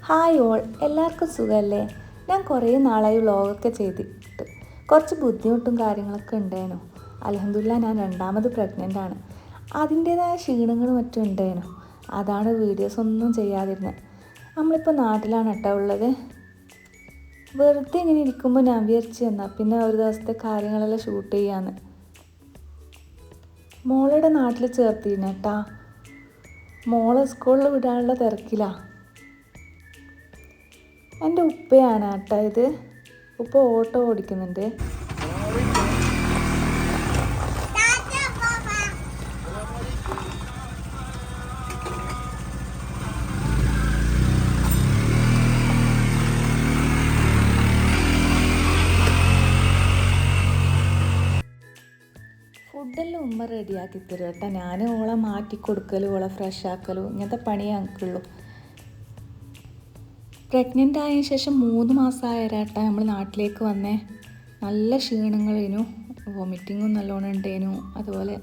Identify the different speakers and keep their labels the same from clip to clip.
Speaker 1: Hi all, എല്ലാവർക്കും സുഖമല്ലേ? ഞാൻ കുറേ നാളായി വ്ളോഗൊക്കെ ചെയ്തിട്ട് കുറച്ച് ബുദ്ധിമുട്ടും കാര്യങ്ങളൊക്കെ ഉണ്ടായിരുന്നു. അൽഹംദുലില്ലാ ഞാൻ രണ്ടാമത് പ്രഗ്നൻ്റ് ആണ്. അതിൻ്റേതായ ക്ഷീണങ്ങളും മറ്റും ഉണ്ടായിരുന്നു. അതാണ് വീഡിയോസ് ഒന്നും ചെയ്യാതിരുന്നത്. നമ്മളിപ്പോൾ നാട്ടിലാണ് കേട്ടോ ഉള്ളത്. വെറുതെ ഇങ്ങനെ ഇരിക്കുമ്പോൾ ഞാൻ വിചാരിച്ചു എന്നാൽ പിന്നെ ഒരു ദിവസത്തെ കാര്യങ്ങളെല്ലാം ഷൂട്ട് ചെയ്യാമെന്ന്. മോളുടെ നാട്ടിൽ ചേർത്തിരുന്നു കേട്ടാ. മോളെ സ്കൂളിൽ വിടാനുള്ള തിരക്കിലാണ്. എൻ്റെ ഉപ്പയാണ് കേട്ടോ ഇത്. ഉപ്പ ഓട്ടോ ഓടിക്കുന്നുണ്ട്. ഫുഡെല്ലാം ഉമ്മ റെഡിയാക്കി തരും കേട്ടോ. ഞാൻ ഓളെ മാറ്റി കൊടുക്കലും ഓളെ ഫ്രഷ് ആക്കലും ഇങ്ങനത്തെ പണിയേ എനിക്കുള്ളൂ. പ്രഗ്നൻ്റ് ആയതിനു ശേഷം 3 മാസമായേട്ടാ നമ്മൾ നാട്ടിലേക്ക് വന്നേ. നല്ല ക്ഷീണങ്ങളേനു, വോമിറ്റിങ്ങും നല്ലോണം ഉണ്ടേനു, അതുപോലെ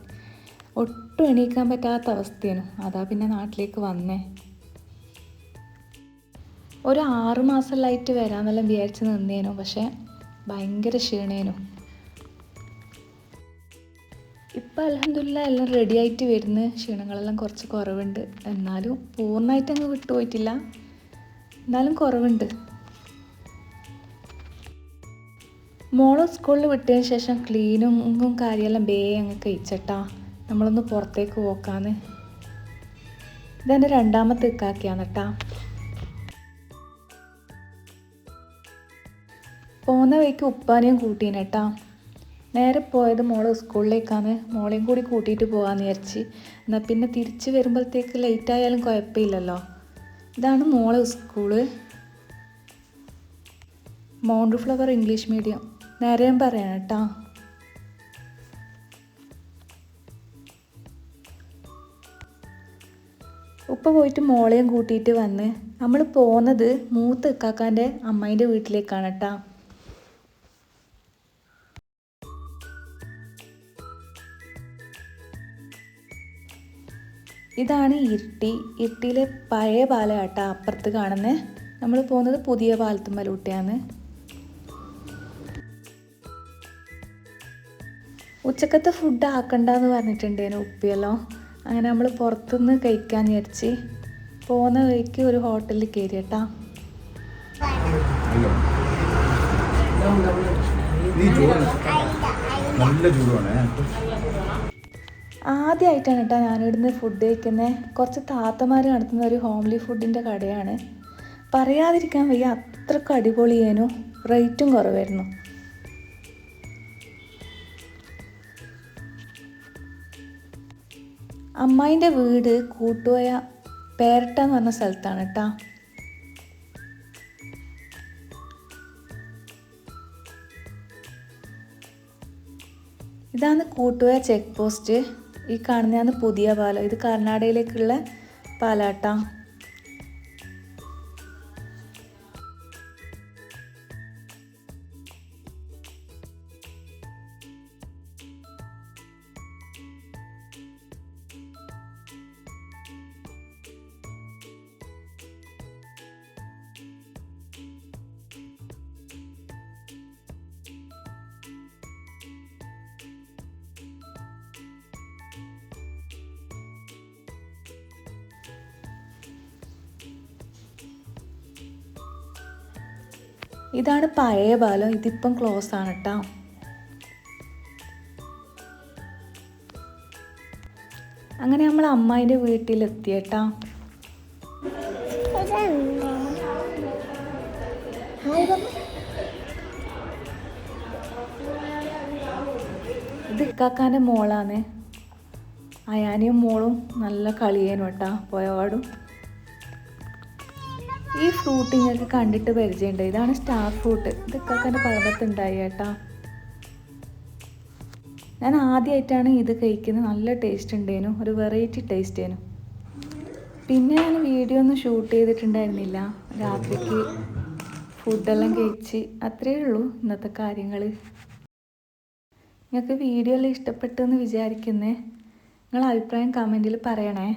Speaker 1: ഒട്ടും എണീക്കാൻ പറ്റാത്ത അവസ്ഥയേനു. അതാ പിന്നെ നാട്ടിലേക്ക് വന്നേ. ഒരു 6 മാസമെല്ലാമായിട്ട് വരാമെന്നെല്ലാം വിചാരിച്ച് നിന്നേനു. പക്ഷേ ഭയങ്കര ക്ഷീണേനു. ഇപ്പം അൽഹംദുലില്ലാ എല്ലാം റെഡി ആയിട്ട് വരുന്നു. ക്ഷീണങ്ങളെല്ലാം കുറച്ച് കുറവുണ്ട്. എന്നാലും പൂർണ്ണമായിട്ട് അങ്ങ് വിട്ടുപോയിട്ടില്ല, എന്നാലും കുറവുണ്ട്. മോളെ സ്കൂളിൽ വിട്ടതിന് ശേഷം ക്ലീനിങ്ങും കാര്യമെല്ലാം അങ്ങ് കഴിച്ചട്ടാ നമ്മളൊന്ന് പുറത്തേക്ക് പോക്കാന്ന്. ഇതെൻ്റെ രണ്ടാമത്തെ ഇക്കാക്കിയാണ് കേട്ടാ. പോകുന്ന വഴിക്ക് ഉപ്പാനെയും കൂട്ടീനേട്ടാ. നേരെ പോയത് മോളെ സ്കൂളിലേക്കാണ്. മോളെയും കൂടി കൂട്ടിയിട്ട് പോകാമെന്ന് വിചാരിച്ച്. എന്നാൽ പിന്നെ തിരിച്ച് വരുമ്പോഴത്തേക്ക് ലേറ്റ് ആയാലും കുഴപ്പമില്ലല്ലോ. ഇതാണ് മോളെ school, mount flower English medium. നേരെയും പറയണം കേട്ടോ. ഉപ്പ പോയിട്ട് മോളെയും കൂട്ടിയിട്ട് വന്ന് നമ്മൾ പോകുന്നത് മൂത്ത ഇക്കാക്കാൻ്റെ അമ്മേൻ്റെ വീട്ടിലേക്കാണ് കേട്ടോ. ഇതാണ് ഇരിട്ടിയിലെ പഴയ പാലം കേട്ടോ അപ്പുറത്ത് കാണുന്നത്. നമ്മൾ പോകുന്നത് പുതിയ പാലത്തുമ്മലൂട്ടിയാണ്. ഉച്ചക്കത്തെ ഫുഡ് ആക്കണ്ടെന്ന് പറഞ്ഞിട്ടുണ്ടേനു ഉപ്പിയല്ലോ. അങ്ങനെ നമ്മൾ പുറത്തുനിന്ന് കഴിക്കാമെന്ന് വിചാരിച്ച് പോകുന്ന വഴിക്ക് ഒരു ഹോട്ടലിൽ കയറി കേട്ടോ. ആദ്യമായിട്ടാണ് കേട്ടോ ഞാനിവിടുന്ന് ഫുഡ് കഴിക്കുന്നത്. കുറച്ച് താത്തമാർ നടത്തുന്ന ഒരു ഹോംലി ഫുഡിൻ്റെ കടയാണ്. പറയാതിരിക്കാൻ വയ്യ, അത്രയ്ക്ക് അടിപൊളിയേനു, റേറ്റും കുറവായിരുന്നു. അമ്മായിൻ്റെ വീട് കൂട്ടുവയ പേരട്ട എന്ന് പറഞ്ഞ സ്ഥലത്താണ് കേട്ടോ. ഇതാണ് കൂട്ടുവയ ചെക്ക് പോസ്റ്റ്. ഈ കാണുന്നതാണ് പുതിയ പാലം. ഇത് കർണാടകയിലേക്കുള്ള പാലാട്ടാ. ഇതാണ് പഴയ പാലം. ഇതിപ്പം ക്ലോസ് ആണ് കേട്ടോ. അങ്ങനെ നമ്മൾ അമ്മായിൻ്റെ വീട്ടിലെത്തിയേട്ടാ. ഇത് ഇക്കാക്കാൻ്റെ മോളാണ്. അയാനെയും മോളും നല്ല കളിയേനു കേട്ടാ പോയപാടും. ഈ ഫ്രൂട്ട് നിങ്ങൾക്ക് കണ്ടിട്ട് പരിചയമുണ്ട്. ഇതാണ് സ്റ്റാർ ഫ്രൂട്ട്. ഇത് ഇക്കാക്കാൻ്റെ പഴമത്തുണ്ടായി കേട്ടാ. ഞാൻ ആദ്യമായിട്ടാണ് ഇത് കഴിക്കുന്നത്. നല്ല ടേസ്റ്റ് ഉണ്ടേനു, ഒരു വെറൈറ്റി ടേസ്റ്റേനു. പിന്നെ ഞാൻ വീഡിയോ ഒന്നും ഷൂട്ട് ചെയ്തിട്ടുണ്ടായിരുന്നില്ല. രാത്രിക്ക് ഫുഡെല്ലാം കഴിച്ച് അത്രയേ ഉള്ളൂ ഇന്നത്തെ കാര്യങ്ങൾ. നിങ്ങൾക്ക് വീഡിയോ എല്ലാം ഇഷ്ടപ്പെട്ടെന്ന് വിചാരിക്കുന്നേ. നിങ്ങളെ അഭിപ്രായം കമൻറ്റിൽ പറയണേ.